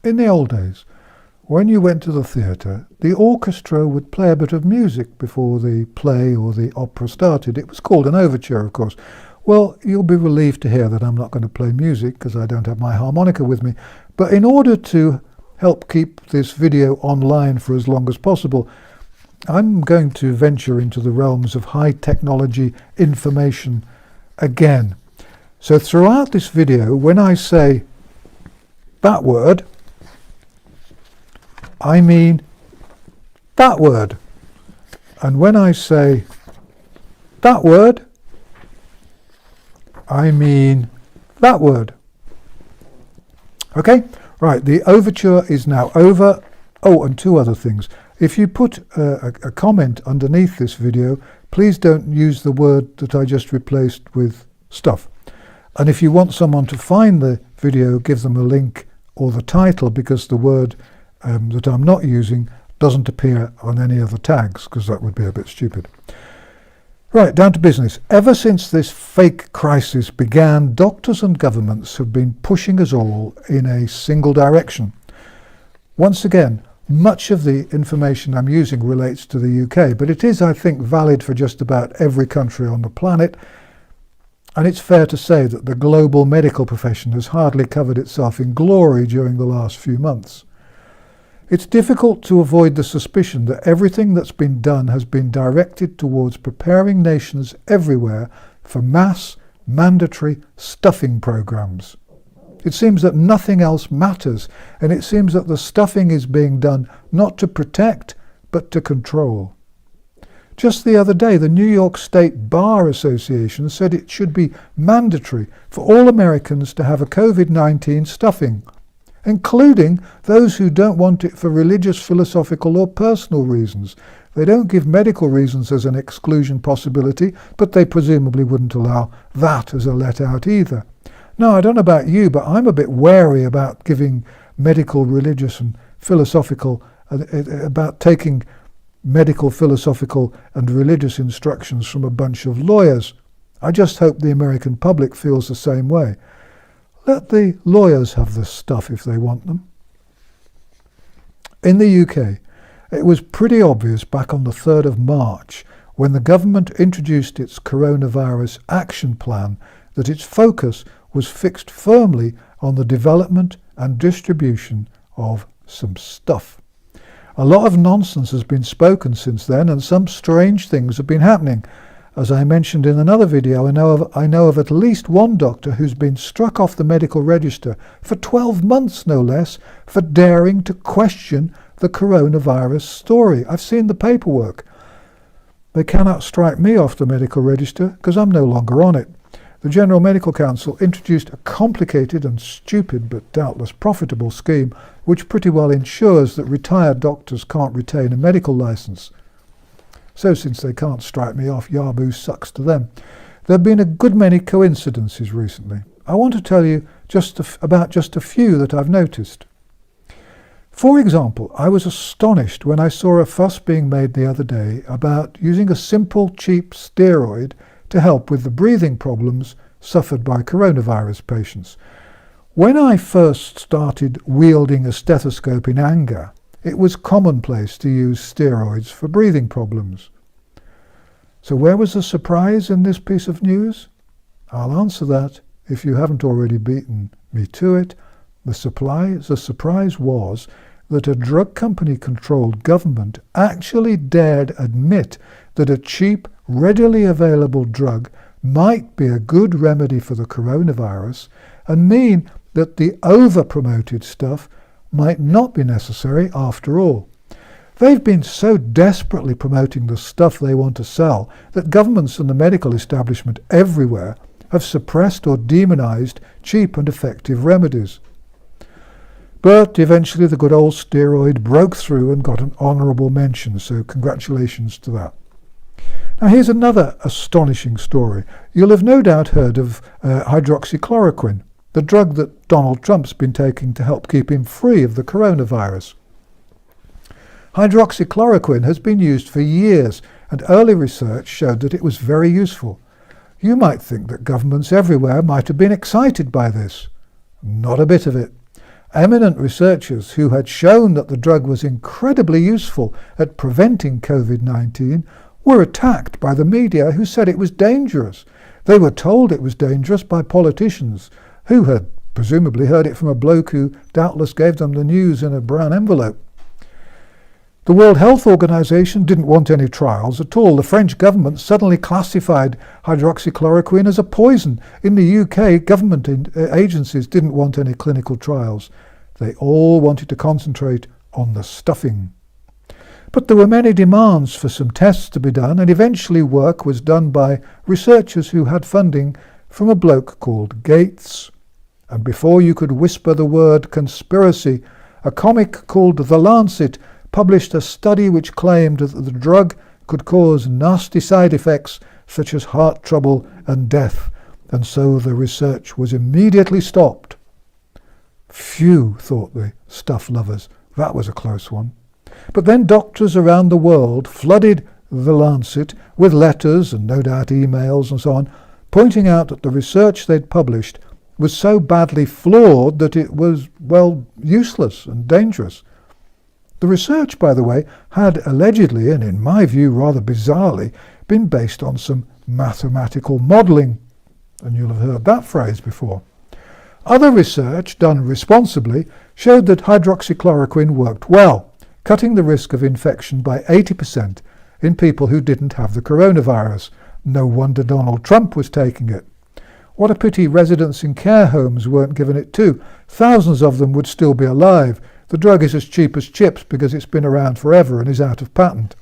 In the old days, when you went to the theatre, the orchestra would play a bit of music before the play or the opera started. It was called an overture, of course. Well, you'll be relieved to hear that I'm not going to play music because I don't have my harmonica with me. But in order to help keep this video online for as long as possible, I'm going to venture into the realms of high technology information again. So throughout this video, when I say that word, I mean that word. And when I say that word, I mean that word. Okay? Right, the overture is now over. Oh, and two other things. If you put a comment underneath this video, please don't use the word that I just replaced with stuff. And if you want someone to find the video, give them a link or the title, because the word that I'm not using doesn't appear on any other tags, because that would be a bit stupid. Right, down to business. Ever since this fake crisis began, doctors and governments have been pushing us all in a single direction. Once again, much of the information I'm using relates to the UK, but it is, I think, valid for just about every country on the planet. And it's fair to say that the global medical profession has hardly covered itself in glory during the last few months. It's difficult to avoid the suspicion that everything that's been done has been directed towards preparing nations everywhere for mass, mandatory stuffing programs. It seems that nothing else matters, and it seems that the stuffing is being done not to protect, but to control. Just the other day, the New York State Bar Association said it should be mandatory for all Americans to have a COVID-19 stuffing, including those who don't want it for religious, philosophical or personal reasons. They don't give medical reasons as an exclusion possibility, but they presumably wouldn't allow that as a let-out either. Now, I don't know about you, but I'm a bit wary about giving medical, religious and philosophical, about taking medical, philosophical and religious instructions from a bunch of lawyers. I just hope the American public feels the same way. Let the lawyers have this stuff if they want them. In the UK, it was pretty obvious back on the 3rd of March when the government introduced its coronavirus action plan that its focus was fixed firmly on the development and distribution of some stuff. A lot of nonsense has been spoken since then, and some strange things have been happening. As I mentioned in another video, I know of at least one doctor who's been struck off the medical register for 12 months, no less, for daring to question the coronavirus story. I've seen the paperwork. They cannot strike me off the medical register because I'm no longer on it. The General Medical Council introduced a complicated and stupid but doubtless profitable scheme which pretty well ensures that retired doctors can't retain a medical license. So since they can't strike me off, Yahoo sucks to them. There have been a good many coincidences recently. I want to tell you about just a few that I've noticed. For example, I was astonished when I saw a fuss being made the other day about using a simple, cheap steroid to help with the breathing problems suffered by coronavirus patients. When I first started wielding a stethoscope in anger, it was commonplace to use steroids for breathing problems. So where was the surprise in this piece of news? I'll answer that if you haven't already beaten me to it. The surprise was that a drug company-controlled government actually dared admit that a cheap, readily available drug might be a good remedy for the coronavirus and mean that the over-promoted stuff might not be necessary after all. They've been so desperately promoting the stuff they want to sell that governments and the medical establishment everywhere have suppressed or demonized cheap and effective remedies. But eventually the good old steroid broke through and got an honourable mention, so congratulations to that. Now here's another astonishing story. You'll have no doubt heard of hydroxychloroquine, the drug that Donald Trump's been taking to help keep him free of the coronavirus. Hydroxychloroquine has been used for years, and early research showed that it was very useful. You might think that governments everywhere might have been excited by this. Not a bit of it. Eminent researchers who had shown that the drug was incredibly useful at preventing COVID-19 were attacked by the media who said it was dangerous. They were told it was dangerous by politicians who had presumably heard it from a bloke who doubtless gave them the news in a brown envelope. The World Health Organization didn't want any trials at all. The French government suddenly classified hydroxychloroquine as a poison. In the UK, government agencies didn't want any clinical trials. They all wanted to concentrate on the stuffing. But there were many demands for some tests to be done, and eventually work was done by researchers who had funding from a bloke called Gates. And before you could whisper the word conspiracy, a comic called The Lancet published a study which claimed that the drug could cause nasty side effects such as heart trouble and death, and so the research was immediately stopped. Phew, thought the stuff lovers, that was a close one. But then doctors around the world flooded The Lancet with letters and no doubt emails and so on, pointing out that the research they'd published was so badly flawed that it was, well, useless and dangerous. The research, by the way, had allegedly, and in my view rather bizarrely, been based on some mathematical modelling, and you'll have heard that phrase before. Other research, done responsibly, showed that hydroxychloroquine worked well, cutting the risk of infection by 80% in people who didn't have the coronavirus. No wonder Donald Trump was taking it. What a pity residents in care homes weren't given it too. Thousands of them would still be alive. The drug is as cheap as chips because it's been around forever and is out of patent.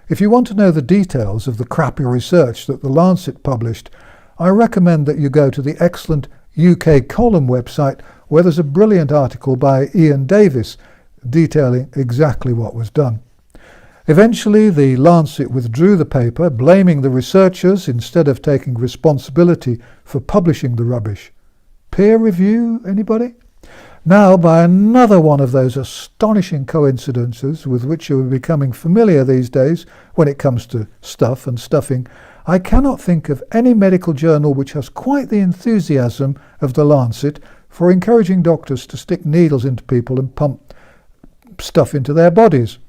If you want to know the details of the crappy research that The Lancet published, I recommend that you go to the excellent UK Column website, where there's a brilliant article by Ian Davis detailing exactly what was done. Eventually, The Lancet withdrew the paper, blaming the researchers instead of taking responsibility for publishing the rubbish. Peer review, anybody? Now, by another one of those astonishing coincidences with which you are becoming familiar these days when it comes to stuff and stuffing, I cannot think of any medical journal which has quite the enthusiasm of The Lancet for encouraging doctors to stick needles into people and pump stuff into their bodies.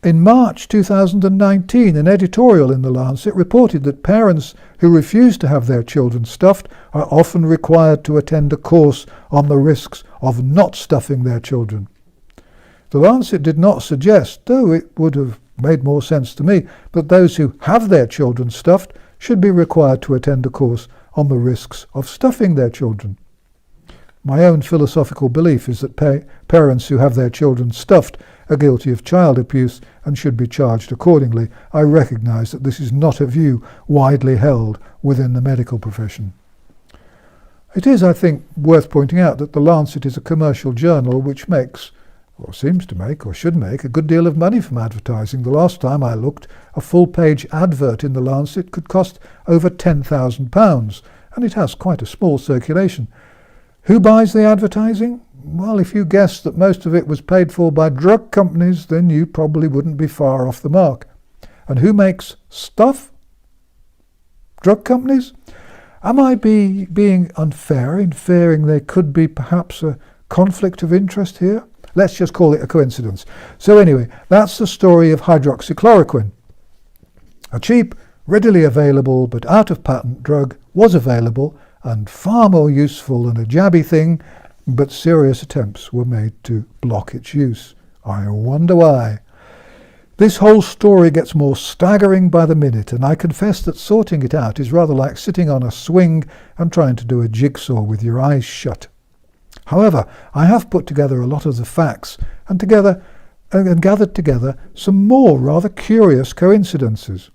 In March 2019, an editorial in The Lancet reported that parents who refuse to have their children stuffed are often required to attend a course on the risks of not stuffing their children. The Lancet did not suggest, though it would have made more sense to me, that those who have their children stuffed should be required to attend a course on the risks of stuffing their children. My own philosophical belief is that parents who have their children stuffed are guilty of child abuse and should be charged accordingly. I recognise that this is not a view widely held within the medical profession. It is, I think, worth pointing out that The Lancet is a commercial journal which makes, or seems to make, or should make, a good deal of money from advertising. The last time I looked, a full-page advert in The Lancet could cost over £10,000, and it has quite a small circulation. Who buys the advertising? Well, if you guessed that most of it was paid for by drug companies, then you probably wouldn't be far off the mark. And who makes stuff? Drug companies? Am I being unfair in fearing there could be perhaps a conflict of interest here? Let's just call it a coincidence. So anyway, that's the story of hydroxychloroquine. A cheap, readily available but out of patent drug was available and far more useful than a jabby thing, but serious attempts were made to block its use. I wonder why. This whole story gets more staggering by the minute, and I confess that sorting it out is rather like sitting on a swing and trying to do a jigsaw with your eyes shut. However, I have put together a lot of the facts and gathered together some more rather curious coincidences.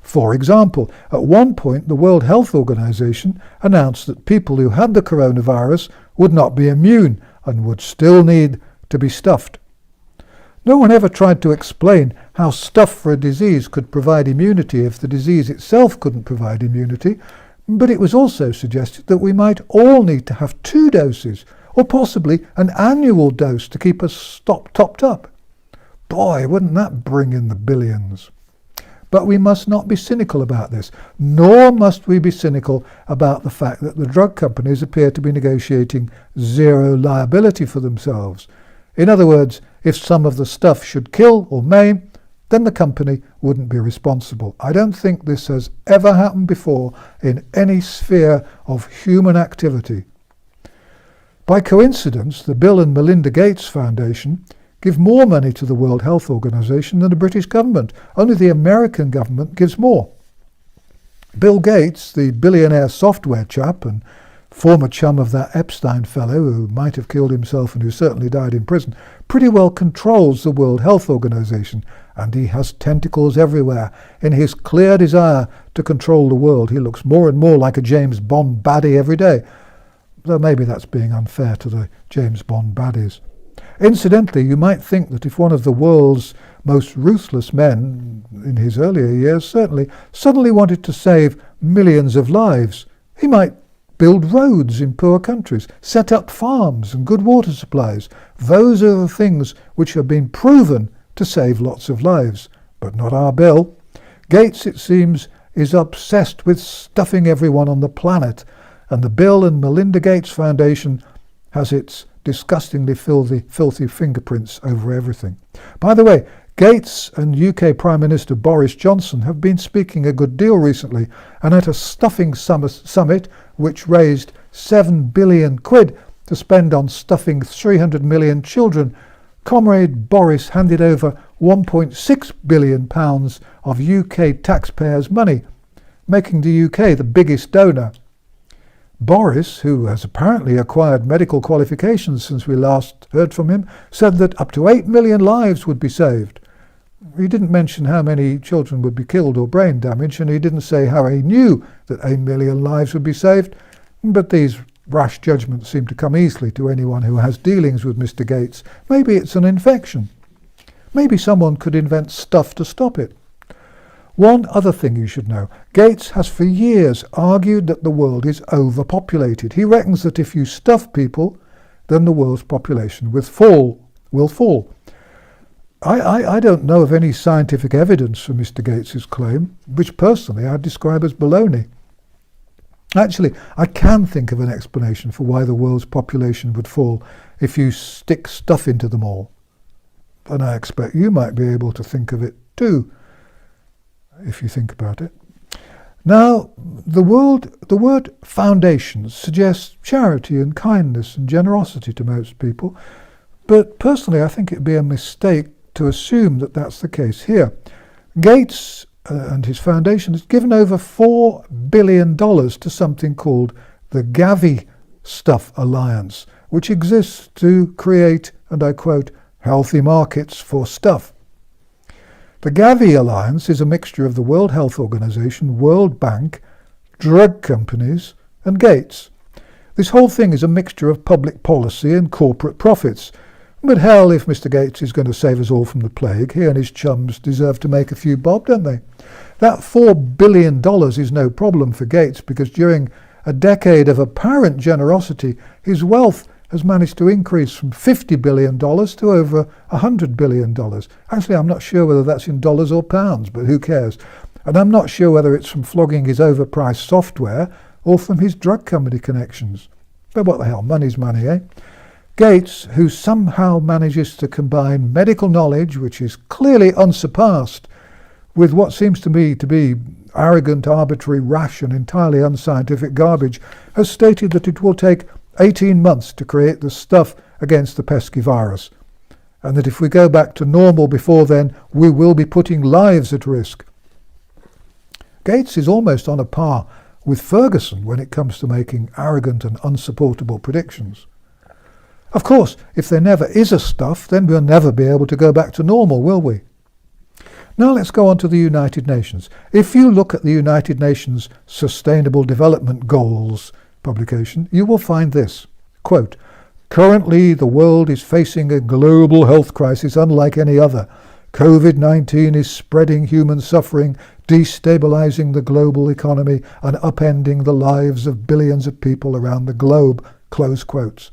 For example, at one point the World Health Organization announced that people who had the coronavirus would not be immune and would still need to be stuffed. No one ever tried to explain how stuff for a disease could provide immunity if the disease itself couldn't provide immunity, but it was also suggested that we might all need to have 2 doses, or possibly an annual dose to keep us topped up. Boy, wouldn't that bring in the billions. But we must not be cynical about this, nor must we be cynical about the fact that the drug companies appear to be negotiating zero liability for themselves. In other words, if some of the stuff should kill or maim, then the company wouldn't be responsible. I don't think this has ever happened before in any sphere of human activity. By coincidence, the Bill and Melinda Gates Foundation give more money to the World Health Organization than the British government. Only the American government gives more. Bill Gates, the billionaire software chap and former chum of that Epstein fellow who might have killed himself and who certainly died in prison, pretty well controls the World Health Organization, and he has tentacles everywhere. In his clear desire to control the world, he looks more and more like a James Bond baddie every day, though maybe that's being unfair to the James Bond baddies. Incidentally, you might think that if one of the world's most ruthless men, in his earlier years certainly, suddenly wanted to save millions of lives, he might build roads in poor countries, set up farms and good water supplies. Those are the things which have been proven to save lots of lives. But not our Bill. Gates, it seems, is obsessed with stuffing everyone on the planet, and the Bill and Melinda Gates Foundation has its disgustingly filthy fingerprints over everything. By the way, Gates and UK Prime Minister Boris Johnson have been speaking a good deal recently, and at a stuffing summit which raised 7 billion quid to spend on stuffing 300 million children, Comrade Boris handed over £1.6 billion of UK taxpayers' money, making the UK the biggest donor. Boris, who has apparently acquired medical qualifications since we last heard from him, said that up to 8 million lives would be saved. He didn't mention how many children would be killed or brain damaged, and he didn't say how he knew that 8 million lives would be saved, but these rash judgments seem to come easily to anyone who has dealings with Mr. Gates. Maybe it's an infection. Maybe someone could invent stuff to stop it. One other thing you should know. Gates has for years argued that the world is overpopulated. He reckons that if you stuff people, then the world's population will fall. I don't know of any scientific evidence for Mr. Gates's claim, which personally I'd describe as baloney. Actually, I can think of an explanation for why the world's population would fall if you stick stuff into them all. And I expect you might be able to think of it too, if you think about it. Now, the word foundations suggests charity and kindness and generosity to most people, but personally I think it'd be a mistake to assume that that's the case here. Gates and his foundation has given over $4 billion to something called the Gavi Stuff Alliance, which exists to create, and I quote, healthy markets for stuff. The Gavi Alliance is a mixture of the World Health Organization, World Bank, drug companies, and Gates. This whole thing is a mixture of public policy and corporate profits. But hell, if Mr. Gates is going to save us all from the plague, he and his chums deserve to make a few bob, don't they? That $4 billion is no problem for Gates, because during a decade of apparent generosity, his wealth has managed to increase from $50 billion to over $100 billion. Actually, I'm not sure whether that's in dollars or pounds, but who cares? And I'm not sure whether it's from flogging his overpriced software or from his drug company connections. But what the hell, money's money, eh? Gates, who somehow manages to combine medical knowledge, which is clearly unsurpassed, with what seems to me to be arrogant, arbitrary, rash and entirely unscientific garbage, has stated that it will take 18 months to create the stuff against the pesky virus, and that if we go back to normal before then, we will be putting lives at risk. Gates is almost on a par with Ferguson when it comes to making arrogant and unsupportable predictions. Of course, if there never is a stuff, then we'll never be able to go back to normal, will we? Now let's go on to the United Nations. If you look at the United Nations Sustainable Development Goals publication, you will find this, quote, "Currently, the world is facing a global health crisis unlike any other. COVID-19 is spreading human suffering, destabilizing the global economy, and upending the lives of billions of people around the globe," close quotes.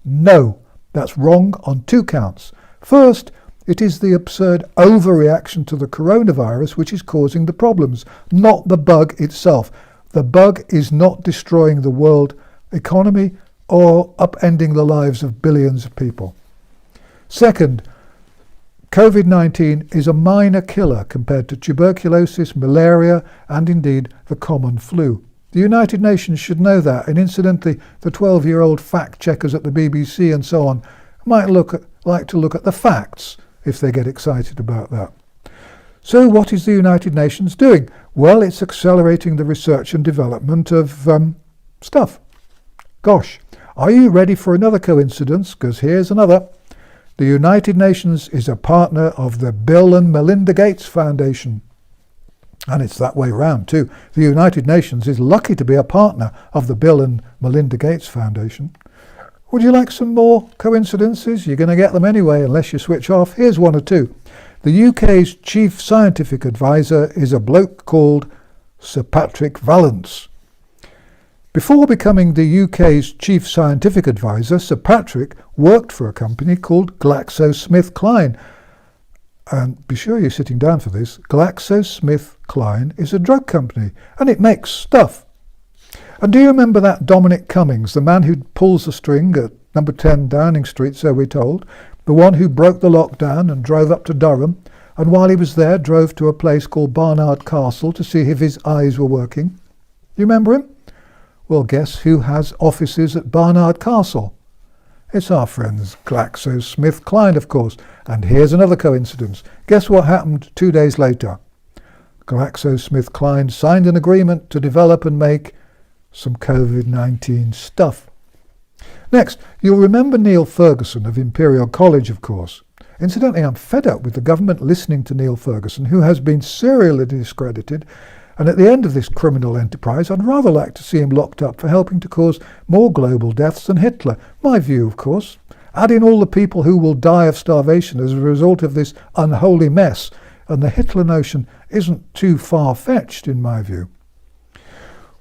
No, that's wrong on two counts. First, It is the absurd overreaction to the coronavirus which is causing the problems, not the bug itself. The bug is not destroying the world economy or upending the lives of billions of people. Second, COVID-19 is a minor killer compared to tuberculosis, malaria, and indeed the common flu. The United Nations should know that, and incidentally, the 12-year-old fact-checkers at the BBC and so on might like to look at the facts if they get excited about that. So what is the United Nations doing? Well, it's accelerating the research and development of stuff. Gosh, are you ready for another coincidence? Because here's another. The United Nations is a partner of the Bill and Melinda Gates Foundation. And it's that way round too. The United Nations is lucky to be a partner of the Bill and Melinda Gates Foundation. Would you like some more coincidences? You're going to get them anyway unless you switch off. Here's one or two. The UK's chief scientific advisor is a bloke called Sir Patrick Vallance. Before becoming the UK's chief scientific advisor, Sir Patrick worked for a company called GlaxoSmithKline. And be sure you're sitting down for this. GlaxoSmithKline is a drug company, and it makes stuff. And do you remember that Dominic Cummings, the man who pulls the string at number 10 Downing Street, so we're told, the one who broke the lockdown and drove up to Durham, and while he was there drove to a place called Barnard Castle to see if his eyes were working? You remember him? Well, guess who has offices at Barnard Castle? It's our friends GlaxoSmithKline, of course. And here's another coincidence. Guess what happened 2 days later? GlaxoSmithKline signed an agreement to develop and make some COVID-19 stuff. Next, you'll remember Neil Ferguson of Imperial College, of course. Incidentally, I'm fed up with the government listening to Neil Ferguson, who has been serially discredited, and at the end of this criminal enterprise, I'd rather like to see him locked up for helping to cause more global deaths than Hitler. My view, of course. Add in all the people who will die of starvation as a result of this unholy mess, and the Hitler notion isn't too far-fetched, in my view.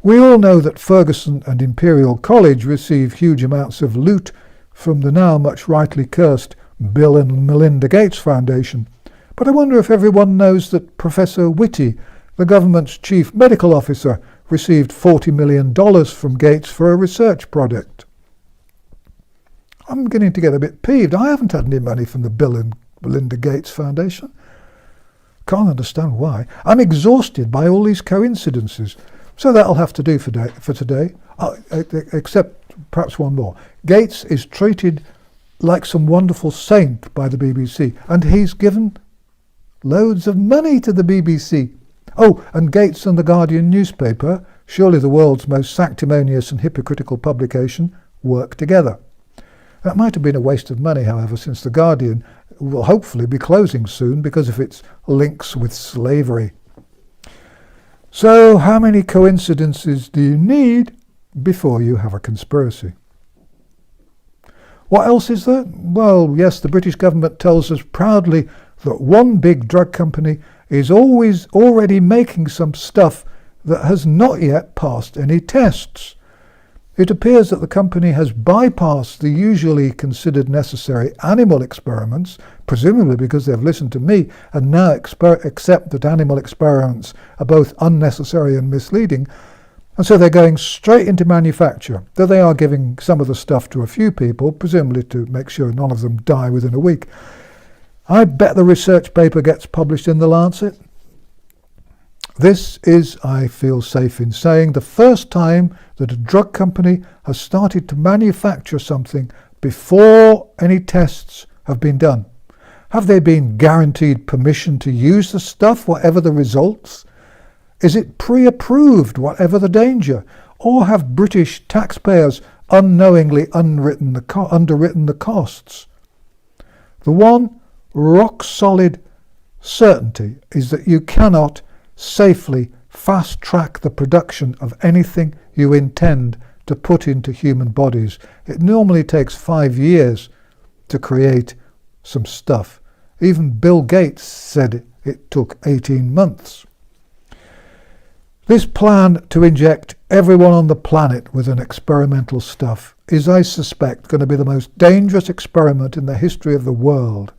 We all know that Ferguson and Imperial College receive huge amounts of loot from the now much rightly cursed Bill and Melinda Gates Foundation. But I wonder if everyone knows that Professor Whitty, the government's chief medical officer, received $40 million from Gates for a research project. I'm beginning to get a bit peeved. I haven't had any money from the Bill and Melinda Gates Foundation. Can't understand why. I'm exhausted by all these coincidences. So that'll have to do for today, except perhaps one more. Gates is treated like some wonderful saint by the BBC, and he's given loads of money to the BBC. Oh, and Gates and the Guardian newspaper, surely the world's most sanctimonious and hypocritical publication, work together. That might have been a waste of money, however, since the Guardian will hopefully be closing soon because of its links with slavery. So, how many coincidences do you need before you have a conspiracy? What else is there? Well, yes, the British government tells us proudly that one big drug company is already making some stuff that has not yet passed any tests. It appears that the company has bypassed the usually considered necessary animal experiments, presumably because they've listened to me and now accept that animal experiments are both unnecessary and misleading, and so they're going straight into manufacture, though they are giving some of the stuff to a few people, presumably to make sure none of them die within a week. I bet the research paper gets published in The Lancet. This is, I feel safe in saying, the first time that a drug company has started to manufacture something before any tests have been done. Have they been guaranteed permission to use the stuff, whatever the results? Is it pre-approved, whatever the danger? Or have British taxpayers unknowingly underwritten the costs? The one rock-solid certainty is that you cannot safely fast-track the production of anything you intend to put into human bodies. It normally takes 5 years to create some stuff. Even Bill Gates said it took 18 months. This plan to inject everyone on the planet with an experimental stuff is, I suspect, going to be the most dangerous experiment in the history of the world.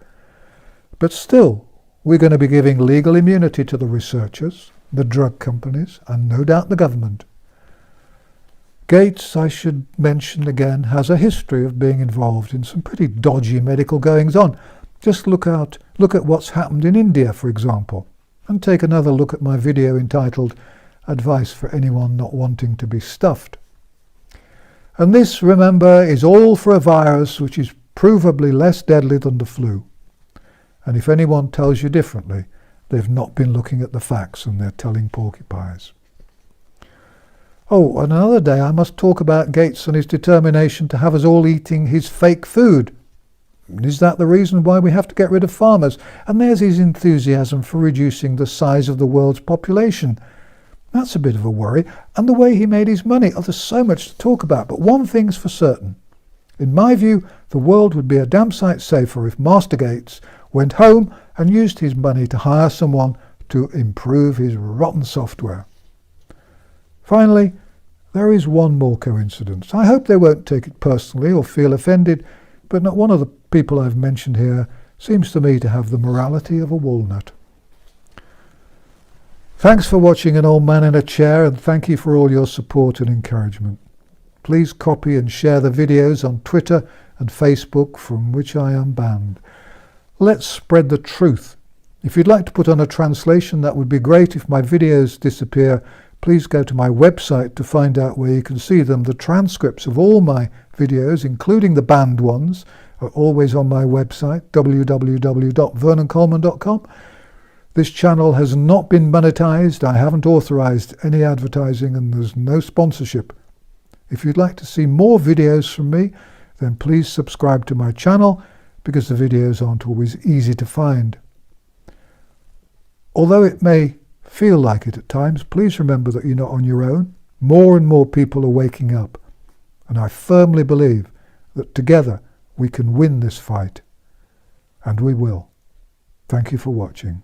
But still, we're going to be giving legal immunity to the researchers, the drug companies, and no doubt the government. Gates, I should mention again, has a history of being involved in some pretty dodgy medical goings-on. Just look at what's happened in India, for example, and take another look at my video entitled Advice for Anyone Not Wanting to be Stuffed. And this, remember, is all for a virus which is provably less deadly than the flu. And if anyone tells you differently, they've not been looking at the facts and they're telling porky pies. Oh, another day I must talk about Gates and his determination to have us all eating his fake food. Is that the reason why we have to get rid of farmers? And there's his enthusiasm for reducing the size of the world's population. That's a bit of a worry. And the way he made his money. Oh, there's so much to talk about, but one thing's for certain. In my view, the world would be a damn sight safer if Master Gates went home and used his money to hire someone to improve his rotten software. Finally, there is one more coincidence. I hope they won't take it personally or feel offended, but not one of the people I've mentioned here seems to me to have the morality of a walnut. Thanks for watching An Old Man in a Chair, and thank you for all your support and encouragement. Please copy and share the videos on Twitter and Facebook, from which I am banned. Let's spread the truth. If you'd like to put on a translation, that would be great. If my videos disappear, please go to my website to find out where you can see them. The transcripts of all my videos, including the banned ones, are always on my website, www.vernoncoleman.com. This channel has not been monetized. I haven't authorized any advertising, and there's no sponsorship. If you'd like to see more videos from me, then please subscribe to my channel, because the videos aren't always easy to find. Although it may feel like it at times, please remember that you're not on your own. More and more people are waking up, and I firmly believe that together we can win this fight, and we will. Thank you for watching.